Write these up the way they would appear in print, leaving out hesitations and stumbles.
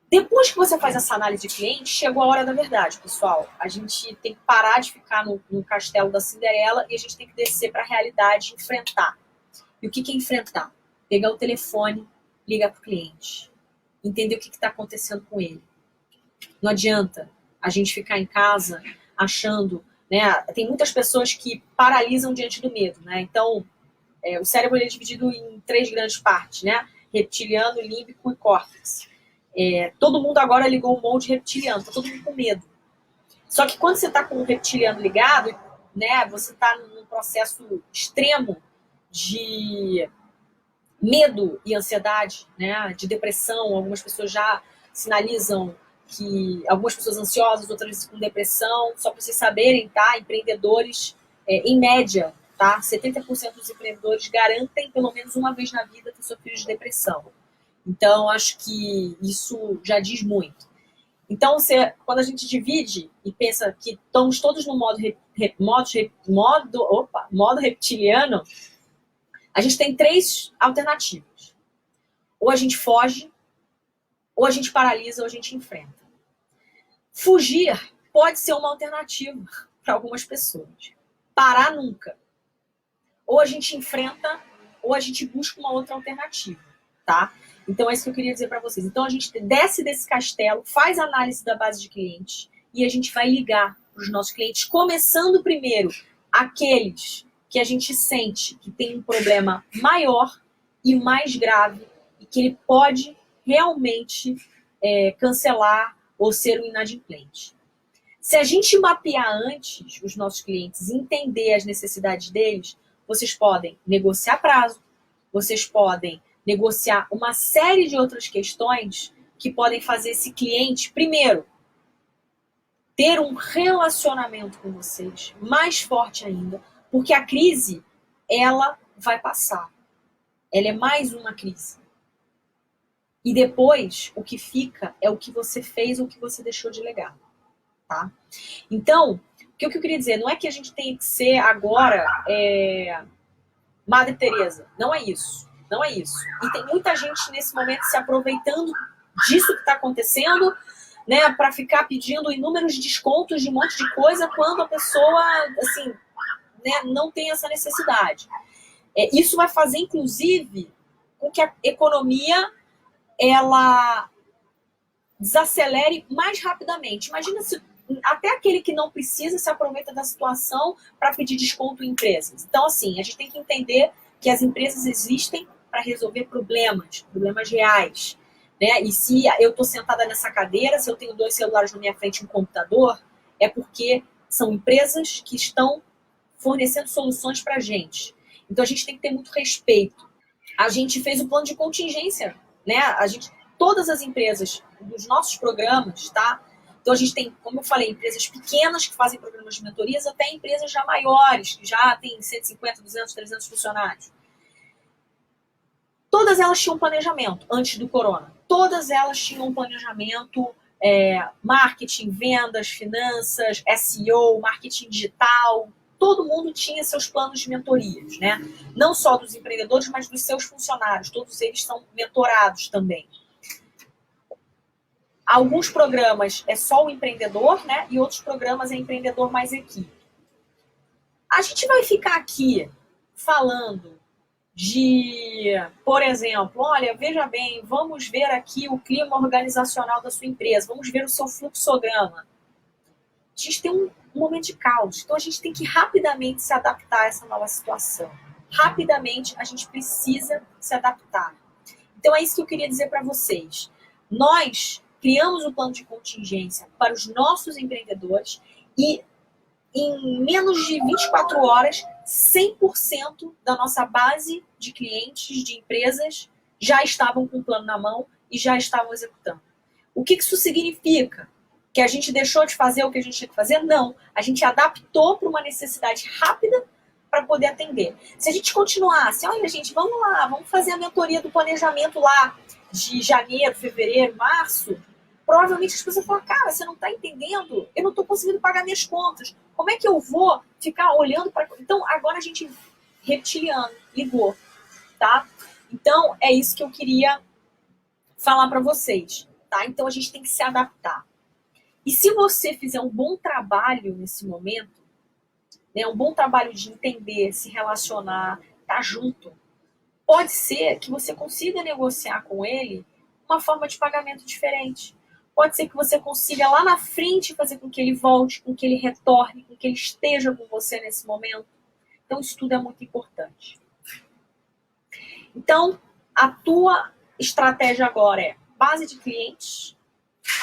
Depois que você faz essa análise de cliente, chegou a hora da verdade, pessoal. A gente tem que parar de ficar no castelo da Cinderela e a gente tem que descer para a realidade e enfrentar. E o que é enfrentar? Pegar o telefone, ligar para o cliente, entender o que está acontecendo com ele. Não adianta a gente ficar em casa achando, né? Tem muitas pessoas que paralisam diante do medo, né? Então, o cérebro é dividido em 3 grandes partes, né? Reptiliano, límbico e córtex. Todo mundo agora ligou um monte de reptiliano, tá todo mundo com medo. Só que quando você está com o reptiliano ligado, né? Você está num processo extremo de medo e ansiedade, né? De depressão. Algumas pessoas já sinalizam que algumas pessoas ansiosas, outras com depressão. Só para vocês saberem, tá? Empreendedores, em média, tá? 70% dos empreendedores garantem pelo menos uma vez na vida ter sofrido de depressão. Então, acho que isso já diz muito. Então, quando a gente divide e pensa que estamos todos no modo reptiliano, a gente tem 3 alternativas. Ou a gente foge, ou a gente paralisa, ou a gente enfrenta. Fugir pode ser uma alternativa para algumas pessoas. Parar nunca. Ou a gente enfrenta, ou a gente busca uma outra alternativa, tá? Então é isso que eu queria dizer para vocês. Então a gente desce desse castelo, faz análise da base de clientes e a gente vai ligar para os nossos clientes, começando primeiro aqueles que a gente sente que tem um problema maior e mais grave e que ele pode realmente cancelar ou ser um inadimplente. Se a gente mapear antes os nossos clientes e entender as necessidades deles, vocês podem negociar prazo, vocês podem negociar uma série de outras questões que podem fazer esse cliente, primeiro, ter um relacionamento com vocês mais forte ainda, porque a crise, ela vai passar. Ela é mais uma crise. E depois, o que fica é o que você fez ou o que você deixou de legado. Tá? Então, o que eu queria dizer, não é que a gente tem que ser agora Madre Teresa. Não é isso. Não é isso. E tem muita gente nesse momento se aproveitando disso que está acontecendo, né, para ficar pedindo inúmeros descontos de um monte de coisa quando a pessoa, assim, né, não tem essa necessidade. Isso vai fazer, inclusive, com que a economia ela desacelere mais rapidamente. Imagina se até aquele que não precisa se aproveita da situação para pedir desconto em empresas. Então, assim, a gente tem que entender que as empresas existem para resolver problemas reais. Né? E se eu estou sentada nessa cadeira, se eu tenho 2 celulares na minha frente e um computador, é porque são empresas que estão fornecendo soluções para a gente. Então, a gente tem que ter muito respeito. A gente fez o plano de contingência, né? Todas as empresas dos nossos programas, tá? Então a gente tem, como eu falei, empresas pequenas que fazem programas de mentorias até empresas já maiores, que já têm 150, 200, 300 funcionários. Todas elas tinham planejamento antes do corona. Todas elas tinham um planejamento, marketing, vendas, finanças, SEO, marketing digital. Todo mundo tinha seus planos de mentorias, né? Não só dos empreendedores, mas dos seus funcionários. Todos eles são mentorados também. Alguns programas é só o empreendedor, né? E outros programas é empreendedor mais equipe. A gente vai ficar aqui falando de, por exemplo, olha, veja bem, vamos ver aqui o clima organizacional da sua empresa, vamos ver o seu fluxograma. A gente tem um momento de caos, então a gente tem que rapidamente se adaptar a essa nova situação. Rapidamente a gente precisa se adaptar. Então é isso que eu queria dizer para vocês. Nós criamos um plano de contingência para os nossos empreendedores e em menos de 24 horas, 100% da nossa base de clientes, de empresas, já estavam com o plano na mão e já estavam executando. O que isso significa? Que a gente deixou de fazer o que a gente tinha que fazer? Não. A gente adaptou para uma necessidade rápida para poder atender. Se a gente continuasse, olha gente, vamos lá, vamos fazer a mentoria do planejamento lá de janeiro, fevereiro, março, provavelmente as pessoas falam, cara, você não está entendendo? Eu não estou conseguindo pagar minhas contas. Como é que eu vou ficar olhando para... Então, agora a gente reptiliano, ligou, tá? Então, é isso que eu queria falar para vocês, tá? tá? Então a gente tem que se adaptar. E se você fizer um bom trabalho nesse momento, né, um bom trabalho de entender, se relacionar, estar junto, pode ser que você consiga negociar com ele uma forma de pagamento diferente. Pode ser que você consiga lá na frente fazer com que ele volte, com que ele retorne, com que ele esteja com você nesse momento. Então isso tudo é muito importante. Então, a tua estratégia agora é base de clientes,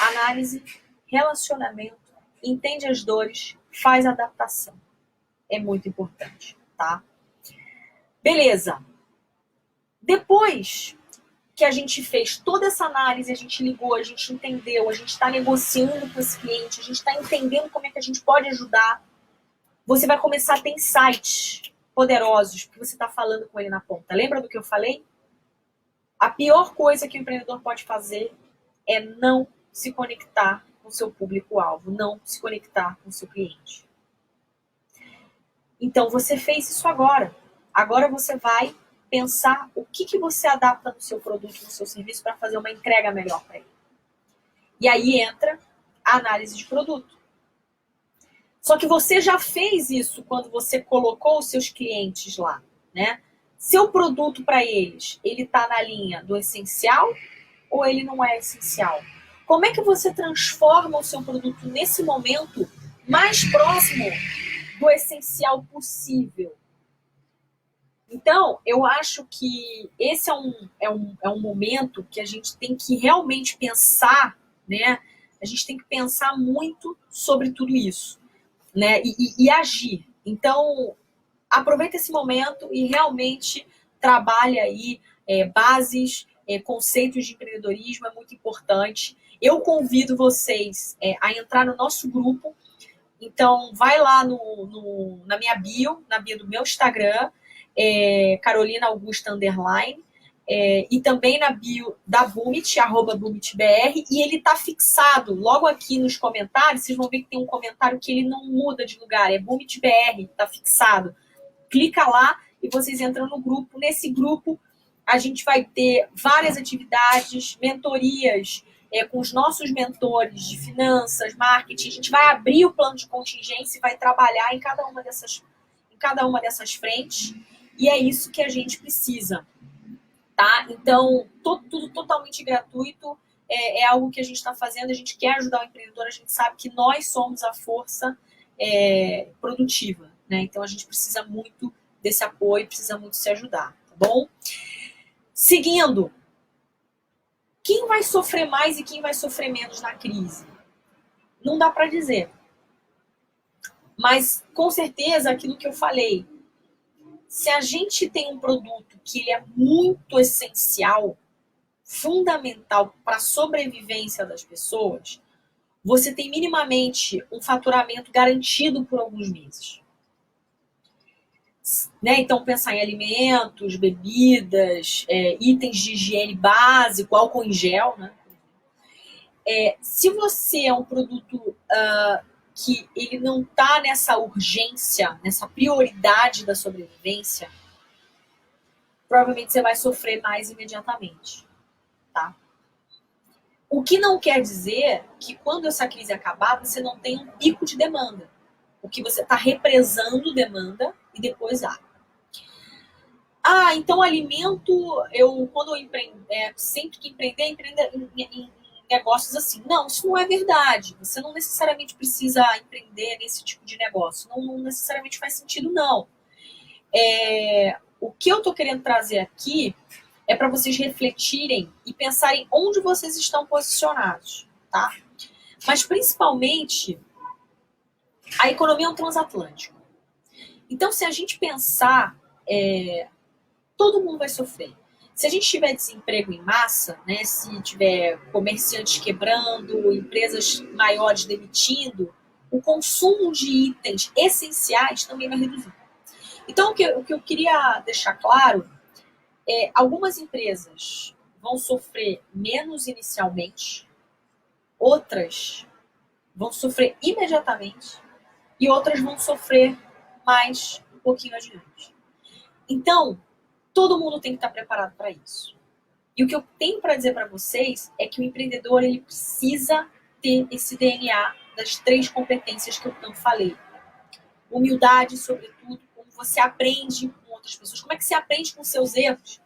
análise, relacionamento, entende as dores, faz adaptação. É muito importante, tá? Beleza. Depois que a gente fez toda essa análise, a gente ligou, a gente entendeu, a gente está negociando com esse cliente, a gente está entendendo como é que a gente pode ajudar, você vai começar a ter insights poderosos, porque você está falando com ele na ponta. Lembra do que eu falei? A pior coisa que o empreendedor pode fazer é não se conectar com o seu público-alvo, não se conectar com o seu cliente. Então, você fez isso agora. Agora você vai pensar o que você adapta no seu produto, no seu serviço, para fazer uma entrega melhor para ele. E aí entra a análise de produto. Só que você já fez isso quando você colocou os seus clientes lá, né? Seu produto para eles, ele está na linha do essencial ou ele não é essencial? Como é que você transforma o seu produto nesse momento mais próximo do essencial possível? Então, eu acho que esse é um momento que a gente tem que realmente pensar, né? A gente tem que pensar muito sobre tudo isso, né? E agir. Então, aproveita esse momento e realmente trabalha aí bases, conceitos de empreendedorismo, é muito importante. Eu convido vocês a entrar no nosso grupo. Então, vai lá na minha bio, na bio do meu Instagram, Carolina Augusta _, e também na bio da Bumit, @BumitBR, e ele tá fixado logo aqui nos comentários. Vocês vão ver que tem um comentário que ele não muda de lugar, é BumitBR, tá fixado. Clica lá e vocês entram no grupo. Nesse grupo, a gente vai ter várias atividades, mentorias com os nossos mentores de finanças, marketing. A gente vai abrir o plano de contingência e vai trabalhar em cada uma dessas frentes. E é isso que a gente precisa, tá? Então, tudo totalmente gratuito. É algo que a gente está fazendo. A gente quer ajudar o empreendedor. A gente sabe que nós somos a força produtiva, né? Então, a gente precisa muito desse apoio, precisa muito se ajudar, tá bom? Seguindo, quem vai sofrer mais e quem vai sofrer menos na crise? Não dá para dizer. Mas, com certeza, aquilo que eu falei, se a gente tem um produto que ele é muito essencial, fundamental para a sobrevivência das pessoas, você tem minimamente um faturamento garantido por alguns meses. Né? Então, pensar em alimentos, bebidas, itens de higiene básico, álcool em gel. Né? Se você é um produto que ele não está nessa urgência, nessa prioridade da sobrevivência, provavelmente você vai sofrer mais imediatamente. Tá? O que não quer dizer que quando essa crise acabar, você não tem um pico de demanda. Porque você está represando demanda e depois há. Então alimento, quando eu sempre que empreender em negócios assim. Não, isso não é verdade. Você não necessariamente precisa empreender nesse tipo de negócio. Não necessariamente faz sentido, não. O que eu estou querendo trazer aqui é para vocês refletirem e pensarem onde vocês estão posicionados, tá? Mas principalmente, a economia é um transatlântico. Então, se a gente pensar, todo mundo vai sofrer. Se a gente tiver desemprego em massa, né, se tiver comerciantes quebrando, empresas maiores demitindo, o consumo de itens essenciais também vai reduzir. Então, o que eu queria deixar claro algumas empresas vão sofrer menos inicialmente, outras vão sofrer imediatamente e outras vão sofrer mais pouquinho adiante. Então, todo mundo tem que estar preparado para isso. E o que eu tenho para dizer para vocês é que o empreendedor ele precisa ter esse DNA das 3 competências que eu tanto falei. Humildade, sobretudo, como você aprende com outras pessoas, como é que você aprende com seus erros,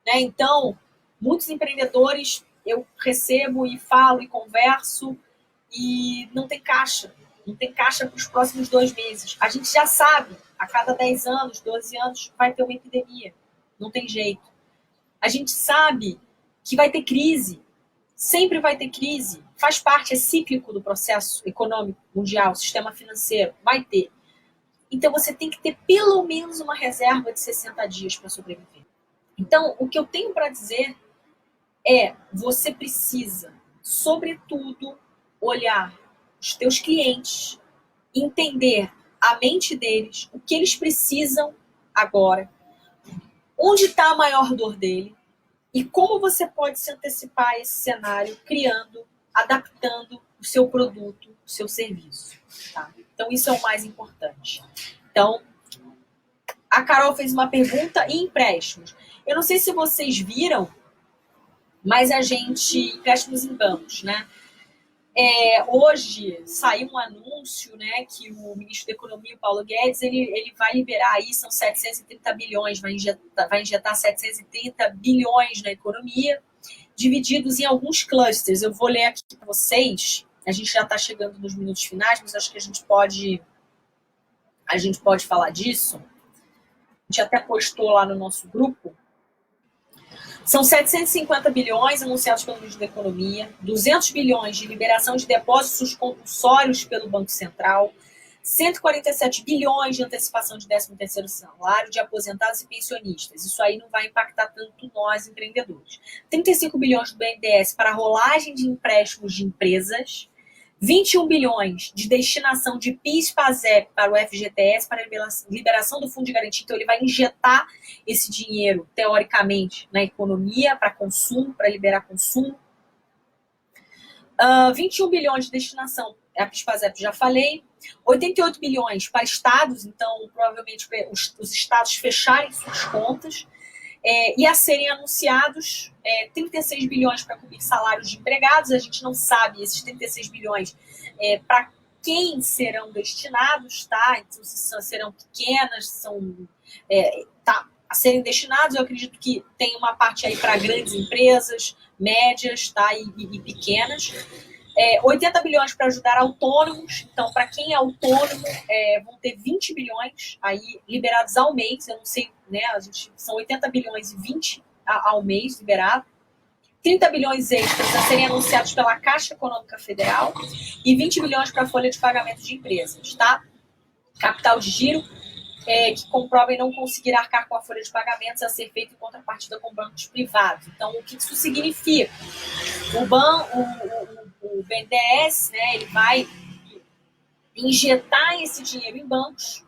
né? Então, muitos empreendedores eu recebo e falo e converso e não tem caixa para os próximos 2 meses. A gente já sabe, a cada 10 anos, 12 anos, vai ter uma epidemia, não tem jeito. A gente sabe que vai ter crise, sempre vai ter crise, faz parte, é cíclico do processo econômico mundial, sistema financeiro, vai ter. Então você tem que ter pelo menos uma reserva de 60 dias para sobreviver. Então, o que eu tenho para dizer é, você precisa, sobretudo, olhar os teus clientes, entender a mente deles, o que eles precisam agora, onde está a maior dor dele e como você pode se antecipar a esse cenário, criando, adaptando o seu produto, o seu serviço. Tá? Então, isso é o mais importante. Então, a Carol fez uma pergunta em empréstimos. Eu não sei se vocês viram, mas a gente, empréstimos em bancos, né? Hoje saiu um anúncio, né, que o ministro da Economia, o Paulo Guedes, ele vai liberar aí, são 730 bilhões, vai injetar 730 bilhões na economia, divididos em alguns clusters. Eu vou ler aqui para vocês, a gente já está chegando nos minutos finais, mas acho que a gente pode falar disso. A gente até postou lá no nosso grupo. São 750 bilhões anunciados pelo ministro da Economia, 200 bilhões de liberação de depósitos compulsórios pelo Banco Central, 147 bilhões de antecipação de 13º salário de aposentados e pensionistas. Isso aí não vai impactar tanto nós, empreendedores. 35 bilhões do BNDES para rolagem de empréstimos de empresas, 21 bilhões de destinação de PIS e PASEP para o FGTS, para a liberação do fundo de garantia. Então, ele vai injetar esse dinheiro, teoricamente, na economia, para consumo, para liberar consumo. 21 bilhões de destinação a PIS e PASEP, já falei. 88 bilhões para estados, então, provavelmente, os estados fecharem suas contas. E a serem anunciados 36 bilhões para cobrir salários de empregados. A gente não sabe esses 36 bilhões para quem serão destinados, tá? Então, se serão pequenas, a serem destinados. Eu acredito que tem uma parte aí para grandes empresas, médias, tá? E pequenas. 80 bilhões para ajudar autônomos. Então, para quem é autônomo, vão ter 20 bilhões aí liberados ao mês. Eu não sei, né? São 80 bilhões e 20 ao mês liberado. 30 bilhões extras a serem anunciados pela Caixa Econômica Federal e 20 bilhões para a folha de pagamento de empresas, tá? Capital de giro, que comprovem não conseguir arcar com a folha de pagamentos a ser feita em contrapartida com bancos privados. Então, o que isso significa? O BNDES, né, ele vai injetar esse dinheiro em bancos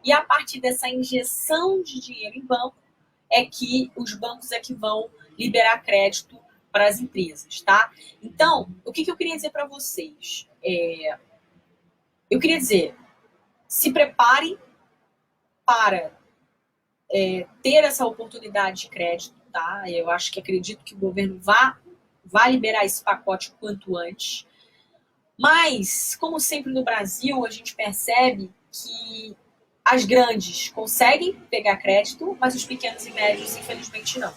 e a partir dessa injeção de dinheiro em banco é que os bancos vão liberar crédito para as empresas, tá? Então, o que eu queria dizer para vocês? Eu queria dizer, se preparem para ter essa oportunidade de crédito, tá? Eu acredito que o governo vai liberar esse pacote o quanto antes. Mas, como sempre no Brasil, a gente percebe que as grandes conseguem pegar crédito, mas os pequenos e médios, infelizmente, não.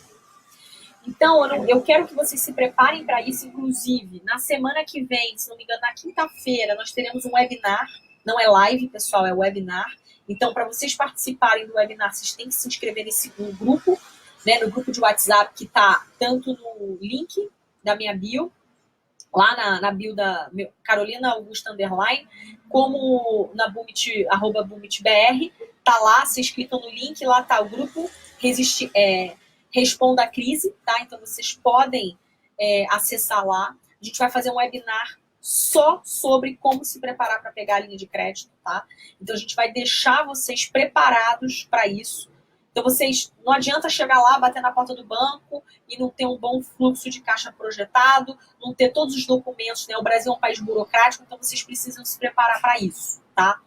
Então, eu quero que vocês se preparem para isso. Inclusive, na semana que vem, se não me engano, na quinta-feira, nós teremos um webinar. Não é live, pessoal, é webinar. Então, para vocês participarem do webinar, vocês têm que se inscrever no grupo, né, no grupo de WhatsApp, que está tanto no link da minha bio, lá na bio da Carolina Augusta Underline, como na Boomit, @BoomitBR, tá lá, vocês clicam no link, lá tá o grupo Responda a Crise, tá? Então vocês podem acessar lá. A gente vai fazer um webinar só sobre como se preparar para pegar a linha de crédito, tá? Então a gente vai deixar vocês preparados para isso. Então vocês, não adianta chegar lá, bater na porta do banco e não ter um bom fluxo de caixa projetado, não ter todos os documentos, né? O Brasil é um país burocrático, então vocês precisam se preparar para isso, tá?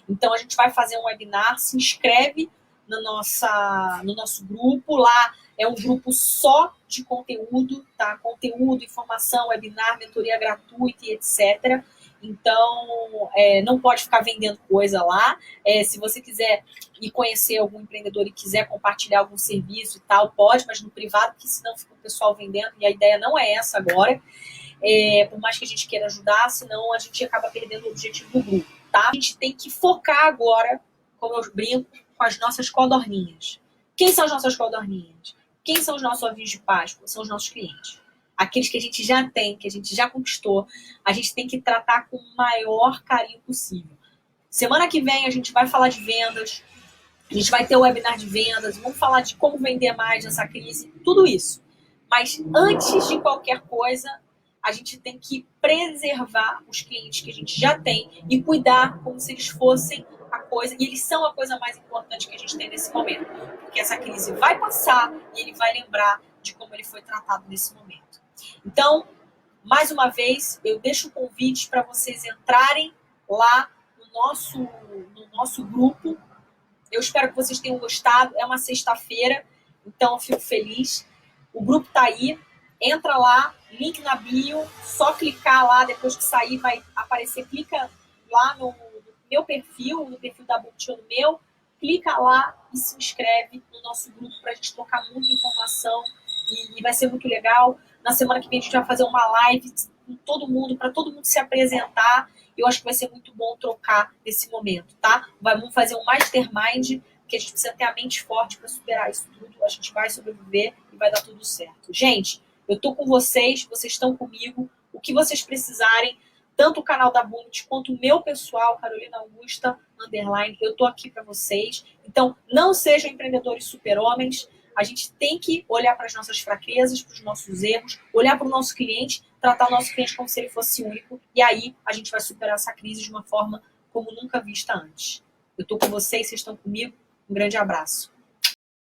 Então a gente vai fazer um webinar, se inscreve no nosso grupo lá. É um grupo só de conteúdo, tá? Conteúdo, informação, webinar, mentoria gratuita e etc. Então, não pode ficar vendendo coisa lá. Se você quiser ir conhecer algum empreendedor e quiser compartilhar algum serviço e tal, pode, mas no privado, porque senão fica o pessoal vendendo, e a ideia não é essa agora. Por mais que a gente queira ajudar, senão a gente acaba perdendo o objetivo do grupo, tá? A gente tem que focar agora, como eu brinco, com as nossas codorninhas. Quem são as nossas codorninhas? Quem são os nossos ovinhos de Páscoa? São os nossos clientes. Aqueles que a gente já tem, que a gente já conquistou, a gente tem que tratar com o maior carinho possível. Semana que vem a gente vai falar de vendas, a gente vai ter o webinar de vendas, vamos falar de como vender mais nessa crise, tudo isso. Mas antes de qualquer coisa, a gente tem que preservar os clientes que a gente já tem e cuidar como se eles fossem a coisa, e eles são a coisa mais importante que a gente tem nesse momento. Porque essa crise vai passar e ele vai lembrar de como ele foi tratado nesse momento. Então, mais uma vez, eu deixo o convite para vocês entrarem lá no nosso grupo. Eu espero que vocês tenham gostado. É uma sexta-feira, então eu fico feliz. O grupo está aí. Entra lá, link na bio. Só clicar lá, depois que sair vai aparecer. Clica lá no meu perfil, no perfil da Bookshop no meu. Clica lá e se inscreve no nosso grupo para a gente trocar muita informação. E vai ser muito legal. Na semana que vem a gente vai fazer uma live com todo mundo, para todo mundo se apresentar. Eu acho que vai ser muito bom trocar nesse momento, tá? Vamos fazer um mastermind, que a gente precisa ter a mente forte para superar isso tudo. A gente vai sobreviver e vai dar tudo certo. Gente, eu tô com vocês estão comigo. O que vocês precisarem, tanto o canal da Bunit quanto o meu pessoal, Carolina Augusta, _, eu tô aqui para vocês. Então, não sejam empreendedores super-homens. A gente tem que olhar para as nossas fraquezas, para os nossos erros, olhar para o nosso cliente, tratar o nosso cliente como se ele fosse único, e aí a gente vai superar essa crise de uma forma como nunca vista antes. Eu estou com vocês estão comigo. Um grande abraço.